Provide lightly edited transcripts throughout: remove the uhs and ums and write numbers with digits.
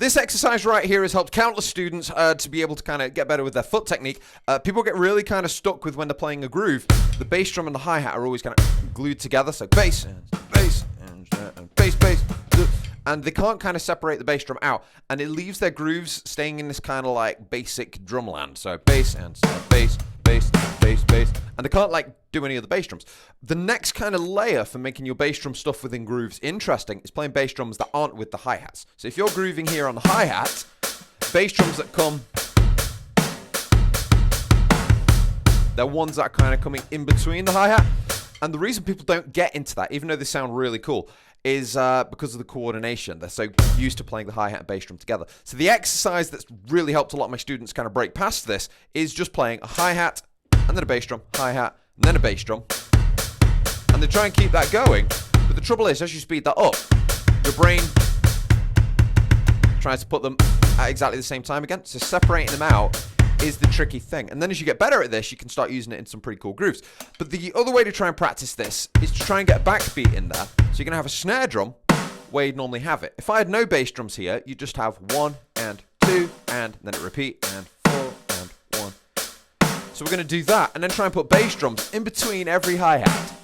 This exercise right here has helped countless students to be able to kind of get better with their foot technique. People get really kind of stuck with when they're playing a groove. The bass drum and the hi-hat are always kind of glued together. So bass, bass, and bass, bass. And they can't kind of separate the bass drum out. And it leaves their grooves staying in this kind of like basic drumland. So bass and bass, bass, bass, bass. And they can't like do any of the bass drums. The next kind of layer for making your bass drum stuff within grooves interesting is playing bass drums that aren't with the hi-hats. So if you're grooving here on the hi-hat, bass drums that come, they're ones that are kind of coming in between the hi-hat. And the reason people don't get into that, even though they sound really cool, is because of the coordination. They're so used to playing the hi-hat and bass drum together. So the exercise that's really helped a lot of my students kind of break past this is just playing a hi-hat, and then a bass drum, hi-hat, and then a bass drum. And they try and keep that going. But the trouble is, as you speed that up, your brain tries to put them at exactly the same time again. So separating them out is the tricky thing. And then as you get better at this, you can start using it in some pretty cool grooves. But the other way to try and practice this is to try and get a backbeat in there. So you're going to have a snare drum where you'd normally have it. If I had no bass drums here, you'd just have 1 and 2 and then it repeat and 4 and 1. So we're going to do that and then try and put bass drums in between every hi-hat.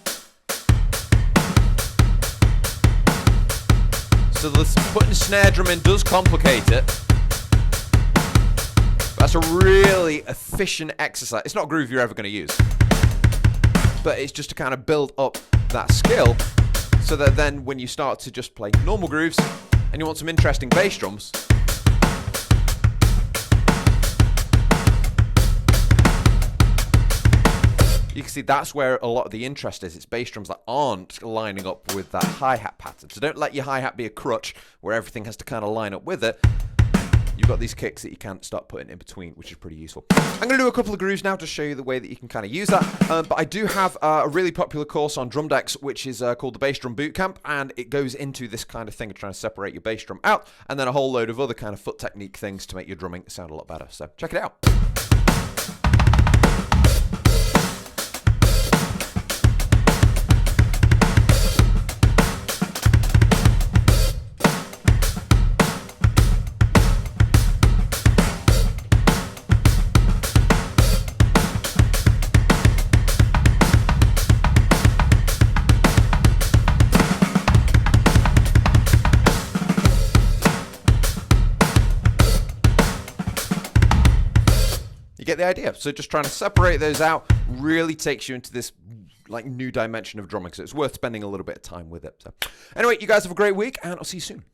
So putting a snare drum in does complicate it. That's a really efficient exercise. It's not a groove you're ever going to use. But it's just to kind of build up that skill so that then when you start to just play normal grooves and you want some interesting bass drums, you can see that's where a lot of the interest is. It's bass drums that aren't lining up with that hi-hat pattern. So don't let your hi-hat be a crutch where everything has to kind of line up with it. You've got these kicks that you can start putting in between, which is pretty useful. I'm going to do a couple of grooves now to show you the way that you can kind of use that. But I do have a really popular course on Drumdex, which is called the Bass Drum Bootcamp, and it goes into this kind of thing of trying to separate your bass drum out, and then a whole load of other kind of foot technique things to make your drumming sound a lot better. So check it out. Get the idea. So just trying to separate those out really takes you into this like new dimension of drumming. So it's worth spending a little bit of time with it. So anyway, you guys have a great week and I'll see you soon.